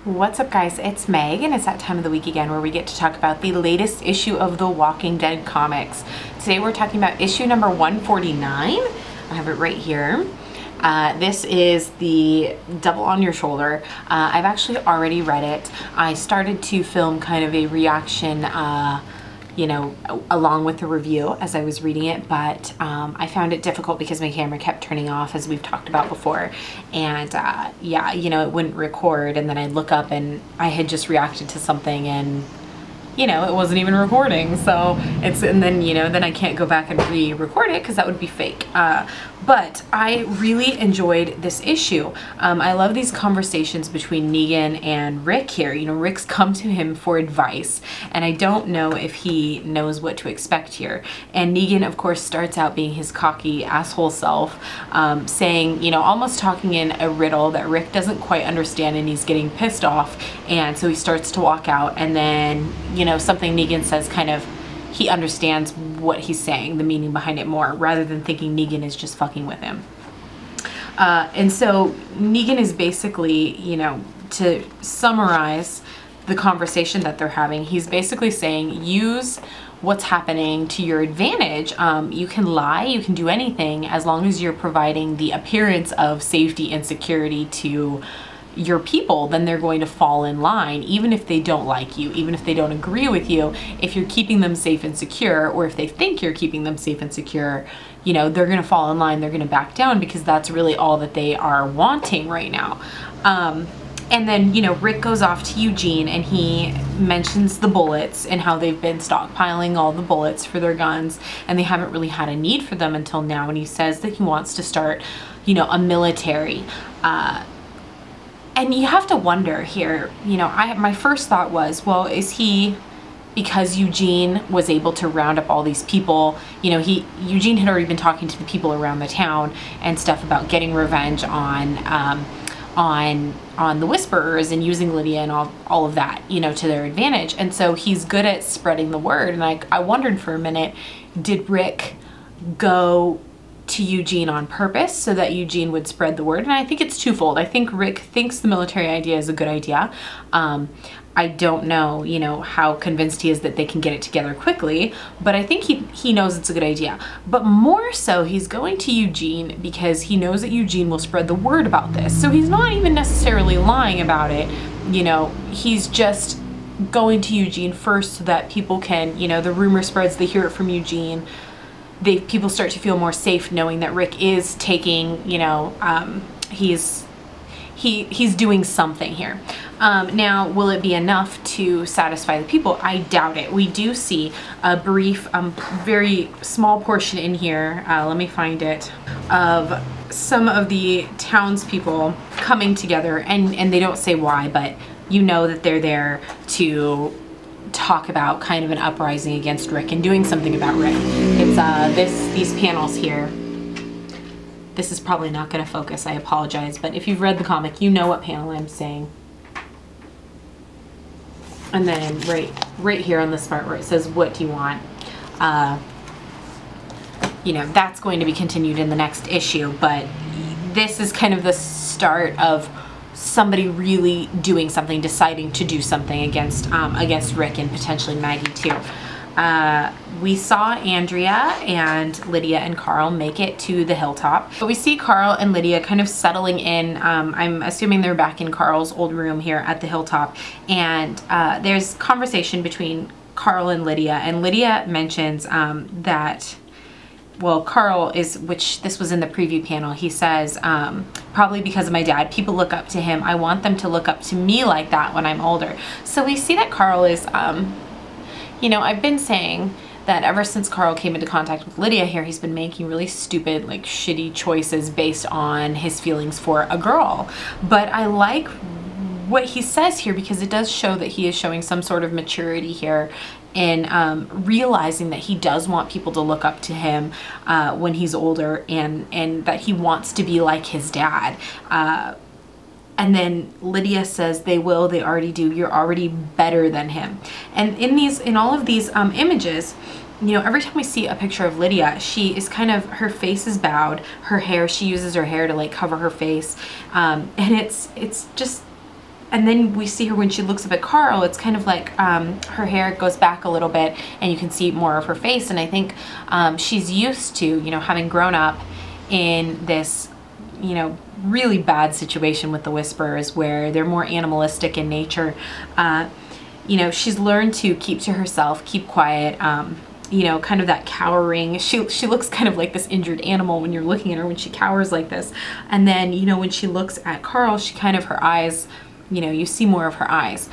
What's up, guys? It's Meg, and it's that time of the week again where we get to talk about the latest issue of the Walking Dead comics. Today we're talking about issue number 149. I have it right here. This is the Devil on Your Shoulder. I've actually already read it. I started to film kind of a reaction you know, along with the review as I was reading it, but I found it difficult because my camera kept turning off, as we've talked about before, and yeah, you know, it wouldn't record, and then I'd look up and I had just reacted to something and you know, it wasn't even recording. So it's, and then, you know, then I can't go back and re-record it because that would be fake. But I really enjoyed this issue. I love these conversations between Negan and Rick here. You know, Rick's come to him for advice, and I don't know if he knows what to expect here. And Negan, of course, starts out being his cocky asshole self, saying, you know, almost talking in a riddle that Rick doesn't quite understand, and he's getting pissed off. And so he starts to walk out, and then, you know, something Negan says kind of, he understands what he's saying, the meaning behind it more, rather than thinking Negan is just fucking with him. And so Negan is basically, you know, to summarize the conversation that they're having, he's basically saying, use what's happening to your advantage. You can lie, you can do anything, as long as you're providing the appearance of safety and security to your people, then they're going to fall in line, even if they don't like you, even if they don't agree with you. If you're keeping them safe and secure, or if they think you're keeping them safe and secure, you know, they're gonna fall in line, they're gonna back down, because that's really all that they are wanting right now. And then, you know, Rick goes off to Eugene and he mentions the bullets and how they've been stockpiling all the bullets for their guns, and they haven't really had a need for them until now. And he says that he wants to start, you know, a military. And you have to wonder here, you know, my first thought was, well, is he, because Eugene was able to round up all these people, you know, Eugene had already been talking to the people around the town and stuff about getting revenge on the Whisperers and using Lydia and all of that, you know, to their advantage. And so he's good at spreading the word. And I wondered for a minute, did Rick go to Eugene on purpose so that Eugene would spread the word? And I think it's twofold. I think Rick thinks the military idea is a good idea. I don't know, you know, how convinced he is that they can get it together quickly, but I think he knows it's a good idea. But more so, he's going to Eugene because he knows that Eugene will spread the word about this. So he's not even necessarily lying about it, you know, he's just going to Eugene first so that people can, you know, the rumor spreads, they hear it from Eugene. People start to feel more safe knowing that Rick is taking, you know, he's doing something here. Now, will it be enough to satisfy the people? I doubt it. We do see a brief, very small portion in here, let me find it, of some of the townspeople coming together, and they don't say why, but you know that they're there to talk about kind of an uprising against Rick and doing something about Rick. It's these panels here. This is probably not going to focus, I apologize, but if you've read the comic, you know what panel I'm saying. And then right here on this part where it says, what do you want? You know, that's going to be continued in the next issue, but this is kind of the start of somebody really doing something, deciding to do something against Rick and potentially Maggie too. We saw Andrea and Lydia and Carl make it to the hilltop, but we see Carl and Lydia kind of settling in. I'm assuming they're back in Carl's old room here at the hilltop, and there's conversation between Carl and Lydia mentions that, well, Carl is, which this was in the preview panel, he says, probably because of my dad, people look up to him. I want them to look up to me like that when I'm older. So we see that Carl is, you know, I've been saying that ever since Carl came into contact with Lydia here, he's been making really stupid, like shitty choices based on his feelings for a girl. But I like what he says here because it does show that he is showing some sort of maturity here in realizing that he does want people to look up to him when he's older, and that he wants to be like his dad. And then Lydia says, they will, they already do, you're already better than him. And in all of these images, you know, every time we see a picture of Lydia, she is kind of, her face is bowed, her hair, she uses her hair to like cover her face. And it's just, And then we see her when she looks up at Carl, it's kind of like her hair goes back a little bit and you can see more of her face. And I think she's used to, you know, having grown up in this, you know, really bad situation with the Whisperers where they're more animalistic in nature. You know, she's learned to keep to herself, keep quiet, you know, kind of that cowering. She looks kind of like this injured animal when you're looking at her when she cowers like this. And then, you know, when she looks at Carl, she kind of, her eyes, you know, you see more of her eyes.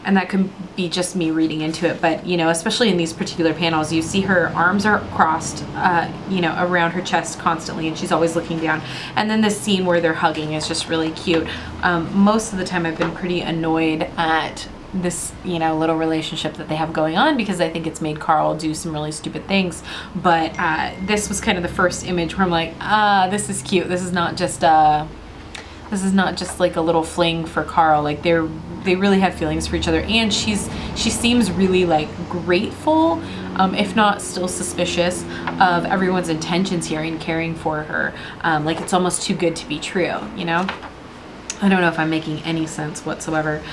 And that could be just me reading into it, but, you know, especially in these particular panels, you see her arms are crossed, you know, around her chest constantly, and she's always looking down. And then this scene where they're hugging is just really cute. Most of the time I've been pretty annoyed at this, you know, little relationship that they have going on because I think it's made Carl do some really stupid things. But this was kind of the first image where I'm like, this is cute. This is not just like a little fling for Carl. Like they really have feelings for each other, and she seems really like grateful, if not still suspicious of everyone's intentions here and caring for her. Like it's almost too good to be true, you know? I don't know if I'm making any sense whatsoever.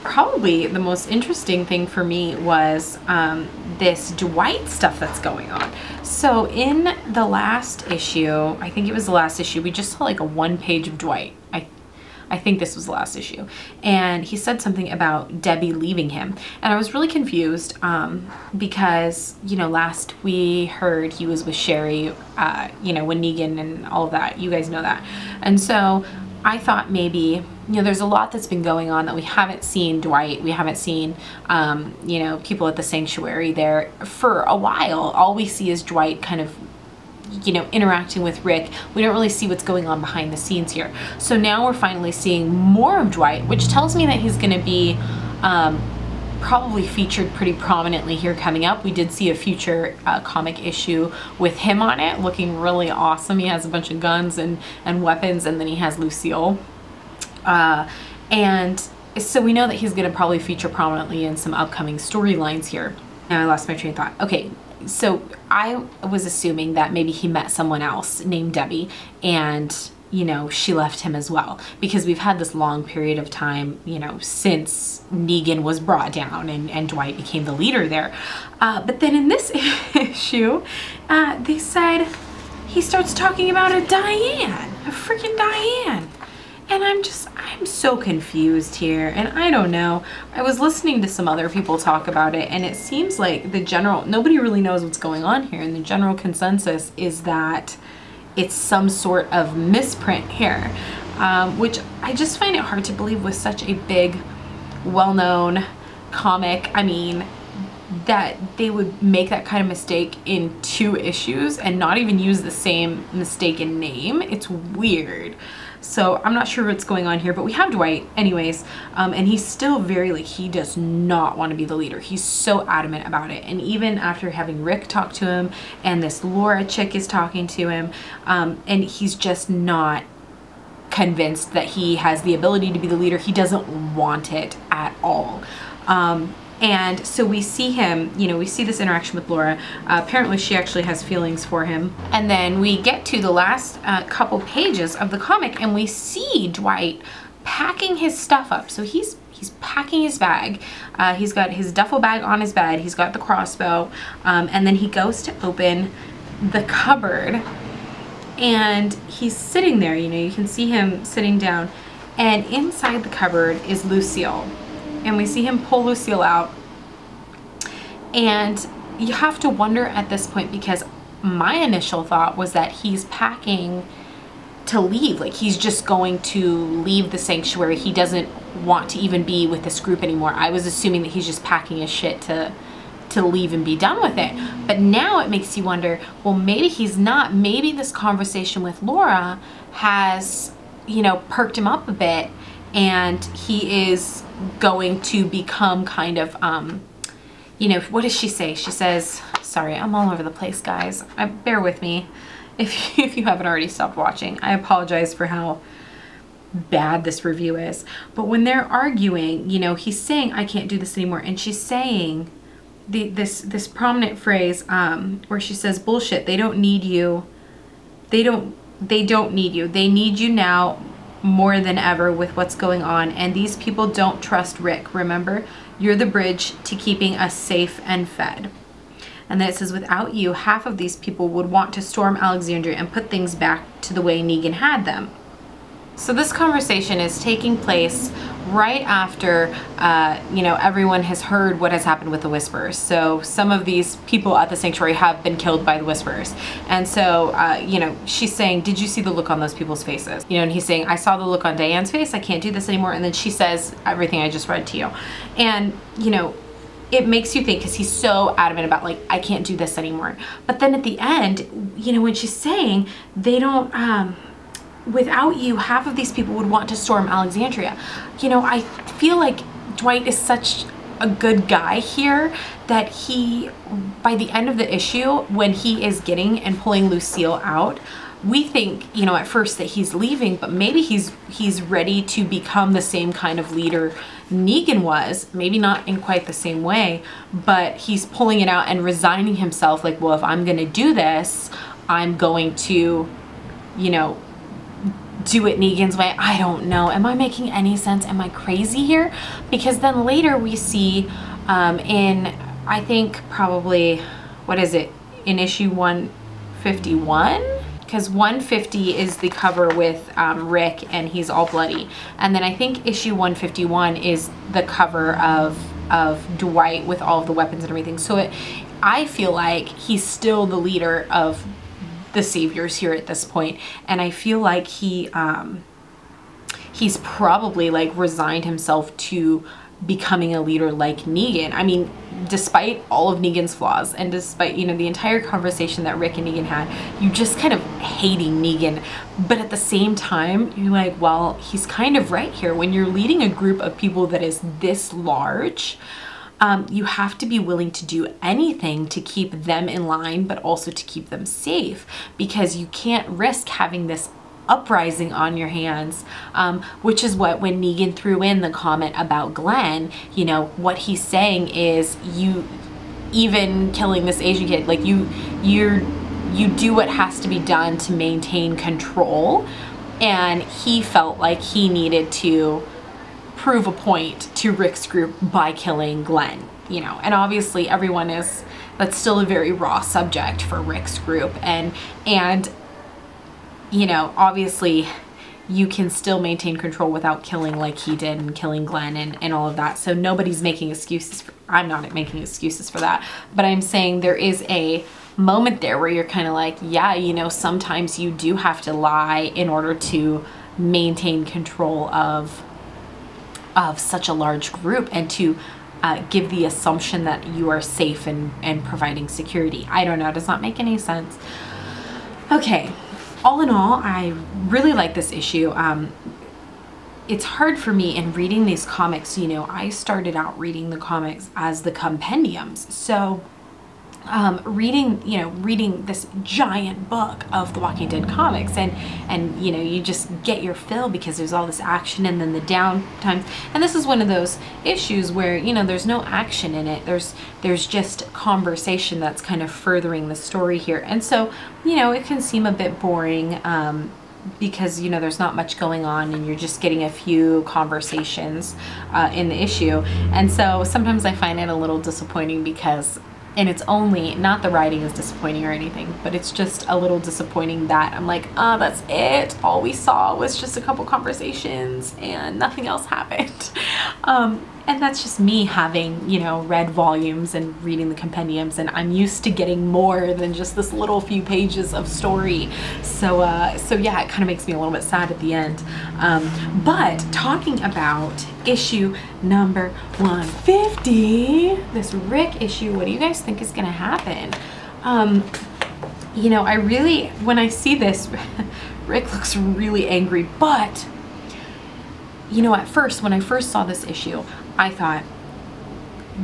Probably the most interesting thing for me was this Dwight stuff that's going on. So in the last issue, I think it was the last issue, we just saw like a one-page of Dwight. I think this was the last issue. And he said something about Debbie leaving him. And I was really confused because, you know, last we heard he was with Sherry, you know, when Negan and all of that, you guys know that. And so I thought maybe, you know, there's a lot that's been going on that we haven't seen Dwight. We haven't seen, you know, people at the sanctuary there for a while. All we see is Dwight kind of, you know, interacting with Rick. We don't really see what's going on behind the scenes here. So now we're finally seeing more of Dwight, which tells me that he's going to be probably featured pretty prominently here coming up. We did see a future comic issue with him on it, looking really awesome. He has a bunch of guns and weapons, and then he has Lucille. And so we know that he's going to probably feature prominently in some upcoming storylines here. Now I lost my train of thought. Okay, so I was assuming that maybe he met someone else named Debbie, and, you know, she left him as well, because we've had this long period of time, you know, since Negan was brought down and Dwight became the leader there. But then in this issue, they said he starts talking about a Diane, a freaking Diane. And I'm so confused here, and I don't know. I was listening to some other people talk about it, and it seems like nobody really knows what's going on here, and the general consensus is that it's some sort of misprint here, which I just find it hard to believe with such a big, well-known comic. I mean, that they would make that kind of mistake in 2 issues and not even use the same mistaken name. It's weird. So I'm not sure what's going on here, but we have Dwight anyways, and he's still very, like, he does not want to be the leader. He's so adamant about it. And even after having Rick talk to him and this Laura chick is talking to him, and he's just not convinced that he has the ability to be the leader. He doesn't want it at all. And so we see him, you know, we see this interaction with Laura. Apparently she actually has feelings for him. And then we get to the last couple pages of the comic, and we see Dwight packing his stuff up. So he's packing his bag. He's got his duffel bag on his bed. He's got the crossbow. And then he goes to open the cupboard, and he's sitting there, you know, you can see him sitting down, and inside the cupboard is Lucille. And we see him pull Lucille out, and you have to wonder at this point, because my initial thought was that he's packing to leave, like he's just going to leave the sanctuary. He doesn't want to even be with this group anymore. I was assuming that he's just packing his shit to leave and be done with it. But now it makes you wonder, well, maybe he's not. Maybe this conversation with Laura has, you know, perked him up a bit, and he is going to become kind of, you know, what does she say? She says, sorry, I'm all over the place, guys. Bear with me if you haven't already stopped watching. I apologize for how bad this review is. But when they're arguing, you know, he's saying, I can't do this anymore. And she's saying this prominent phrase where she says, bullshit, they don't need you. They don't need you. They need you now more than ever with what's going on, and these people don't trust Rick. Remember, you're the bridge to keeping us safe and fed. And then it says, without you, half of these people would want to storm Alexandria and put things back to the way Negan had them. So this conversation is taking place right after, you know, everyone has heard what has happened with the Whisperers. So some of these people at the sanctuary have been killed by the Whisperers. And so, you know, she's saying, did you see the look on those people's faces? You know, and he's saying, I saw the look on Diane's face. I can't do this anymore. And then she says everything I just read to you. And, you know, it makes you think, because he's so adamant about, like, I can't do this anymore. But then at the end, you know, when she's saying they don't, without you, half of these people would want to storm Alexandria. You know, I feel like Dwight is such a good guy here that he, by the end of the issue, when he is getting and pulling Lucille out, we think, you know, at first that he's leaving, but maybe he's ready to become the same kind of leader Negan was, maybe not in quite the same way, but he's pulling it out and resigning himself, like, well, if I'm gonna do this, I'm going to, you know, do it Negan's way. I don't know. Am I making any sense? Am I crazy here? Because then later we see in, I think probably, what is it, in issue 151? Because 150 is the cover with Rick and he's all bloody. And then I think issue 151 is the cover of Dwight with all of the weapons and everything. So I feel like he's still the leader of the Saviors here at this point, and I feel like he's probably like resigned himself to becoming a leader like Negan. I mean, despite all of Negan's flaws and despite, you know, the entire conversation that Rick and Negan had, you just kind of hating Negan, but at the same time you're like, well, he's kind of right here. When you're leading a group of people that is this large, you have to be willing to do anything to keep them in line, but also to keep them safe, because you can't risk having this uprising on your hands, which is what, when Negan threw in the comment about Glenn, you know, what he's saying is, you, even killing this Asian kid, like you do what has to be done to maintain control, and he felt like he needed to prove a point to Rick's group by killing Glenn, you know, and obviously everyone is, that's still a very raw subject for Rick's group, and you know, obviously you can still maintain control without killing like he did and killing Glenn and all of that. So nobody's making excuses for, I'm not making excuses for that, but I'm saying there is a moment there where you're kind of like, yeah, you know, sometimes you do have to lie in order to maintain control of such a large group, and to give the assumption that you are safe and providing security. I don't know, it does not make any sense. Okay, all in all, I really like this issue. It's hard for me in reading these comics, you know, I started out reading the comics as the compendiums, so reading this giant book of the Walking Dead comics, and you know, you just get your fill because there's all this action and then the down times, and this is one of those issues where, you know, there's no action in it, there's just conversation that's kind of furthering the story here, and so, you know, it can seem a bit boring because, you know, there's not much going on and you're just getting a few conversations in the issue, and so sometimes I find it a little disappointing because, and it's only, not the writing is disappointing or anything, but it's just a little disappointing that I'm like, oh, that's it. All we saw was just a couple conversations and nothing else happened. And that's just me having, you know, read volumes and reading the compendiums, and I'm used to getting more than just this little few pages of story. So yeah, it kind of makes me a little bit sad at the end. But talking about issue number 150, this Rick issue, what do you guys think is gonna happen? You know, I really, when I see this, Rick looks really angry, but you know, at first, when I first saw this issue, I thought,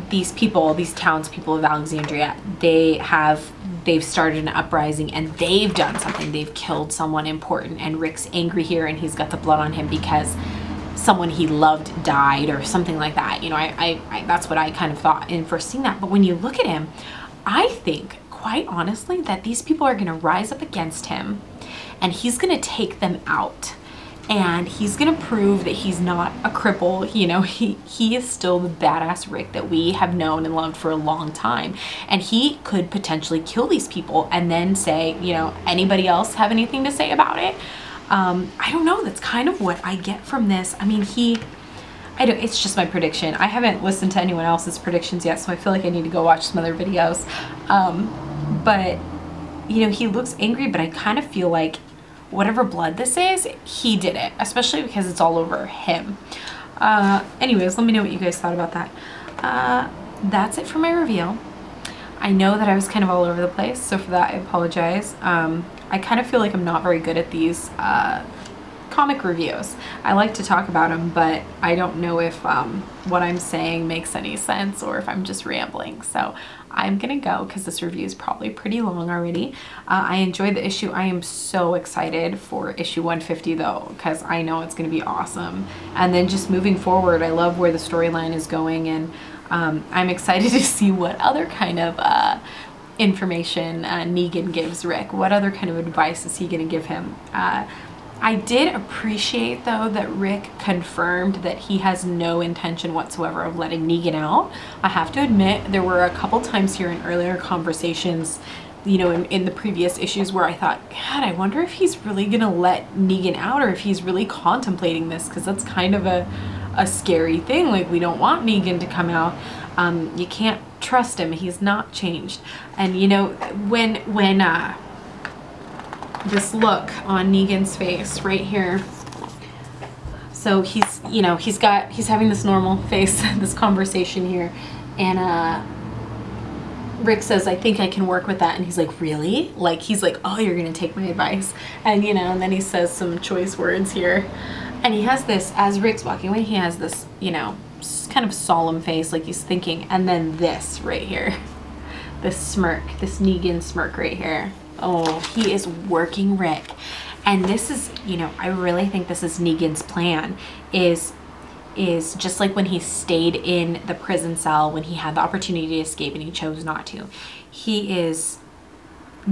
these people, these townspeople of Alexandria, they've started an uprising and they've done something. They've killed someone important, and Rick's angry here and he's got the blood on him because someone he loved died or something like that. You know, I that's what I kind of thought in first seeing that. But when you look at him, I think, quite honestly, that these people are going to rise up against him and he's going to take them out. and he's gonna prove that he's not a cripple. You know, he is still the badass Rick that we have known and loved for a long time, and he could potentially kill these people and then say, you know, anybody else have anything to say about it? I don't know. That's kind of what I get from this. I mean, it's just my prediction. I haven't listened to anyone else's predictions yet, so I feel like I need to go watch some other videos. But you know, he looks angry, but I kind of feel like whatever blood this is, he did it, especially because it's all over him. Anyways, let me know what you guys thought about that. That's it for my reveal. I know that I was kind of all over the place, so for that I apologize. I kind of feel like I'm not very good at these comic reviews. I like to talk about them, but I don't know if what I'm saying makes any sense or if I'm just rambling. So I'm gonna go because this review is probably pretty long already. I enjoyed the issue. I am so excited for issue 150 though, because I know it's gonna be awesome. And then just moving forward, I love where the storyline is going, and I'm excited to see what other kind of information Negan gives Rick. What other kind of advice is he gonna give him? I did appreciate though that Rick confirmed that he has no intention whatsoever of letting Negan out. I have to admit, there were a couple times here in earlier conversations, you know, in the previous issues where I thought, God, I wonder if he's really gonna let Negan out, or if he's really contemplating this, because that's kind of a scary thing. Like, we don't want Negan to come out. You can't trust him. He's not changed. And you know, when this look on Negan's face right here. So he's, you know, he's having this normal face, this conversation here, and Rick says, I think I can work with that, and he's like, really? Like, he's like, oh, you're gonna take my advice? And you know, and then he says some choice words here, and he has this, as Rick's walking away, he has this, you know, kind of solemn face, like he's thinking, and then this right here, this smirk, this Negan smirk right here. Oh, he is working Rick. And this is, you know, I really think this is Negan's plan, is just like when he stayed in the prison cell when he had the opportunity to escape and he chose not to. He is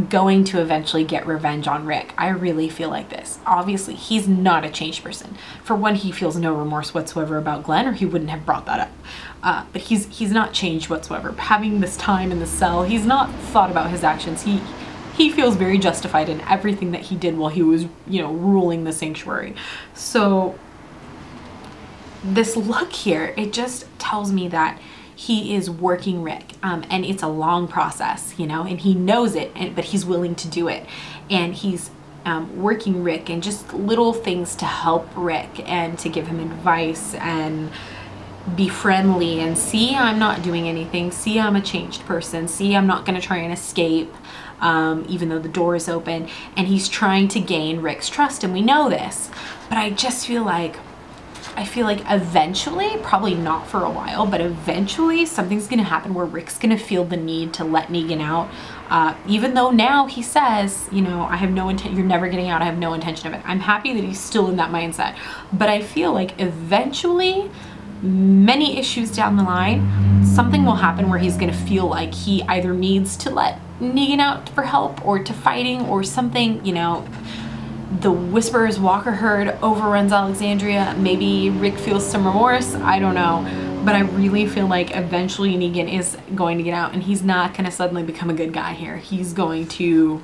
going to eventually get revenge on Rick. I really feel like this. Obviously, he's not a changed person. For one, he feels no remorse whatsoever about Glenn, or he wouldn't have brought that up. But he's not changed whatsoever. Having this time in the cell, he's not thought about his actions. He feels very justified in everything that he did while he was, you know, ruling the sanctuary. So this look here, it just tells me that he is working Rick, and it's a long process, you know, and he knows it, but he's willing to do it. And he's working Rick, and just little things to help Rick and to give him advice and be friendly, and see, I'm not doing anything. See, I'm a changed person. See, I'm not going to try and escape. Even though the door is open, and he's trying to gain Rick's trust, and we know this. But I just feel like, eventually, probably not for a while, but eventually something's gonna happen where Rick's gonna feel the need to let Negan out, even though now he says, you know, I have no intent, you're never getting out, I have no intention of it. I'm happy that he's still in that mindset, but I feel like eventually, many issues down the line, something will happen where he's gonna feel like he either needs to let Negan out for help, or to fighting, or something, you know, the Whisperers Walker herd overruns Alexandria. Maybe Rick feels some remorse, I don't know, but I really feel like eventually Negan is going to get out, and he's not going to suddenly become a good guy here. He's going to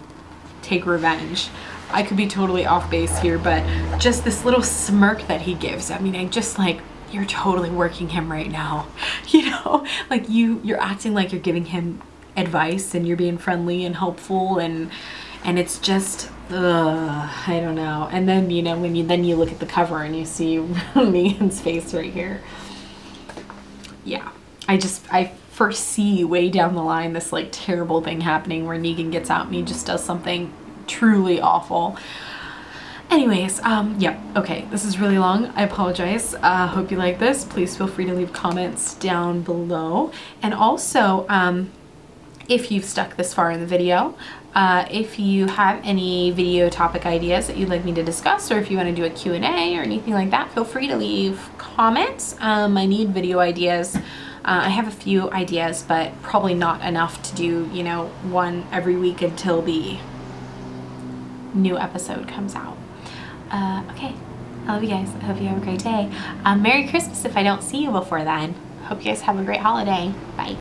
take revenge. I could be totally off base here, but just this little smirk that he gives, I mean, I just like, you're totally working him right now, you know, like you're acting like you're giving him advice, and you're being friendly and helpful, and it's just, I don't know. And then, you know, when you look at the cover and you see Negan's face right here, yeah, I foresee way down the line this like terrible thing happening where Negan gets out and he just does something truly awful. Anyways, yeah, okay, this is really long. I apologize. Hope you like this. Please feel free to leave comments down below. And also, if you've stuck this far in the video, if you have any video topic ideas that you'd like me to discuss, or if you want to do a Q&A or anything like that, feel free to leave comments. I need video ideas. I have a few ideas, but probably not enough to do, you know, one every week until the new episode comes out. Okay, I love you guys. I hope you have a great day. Merry Christmas if I don't see you before then. Hope you guys have a great holiday. Bye.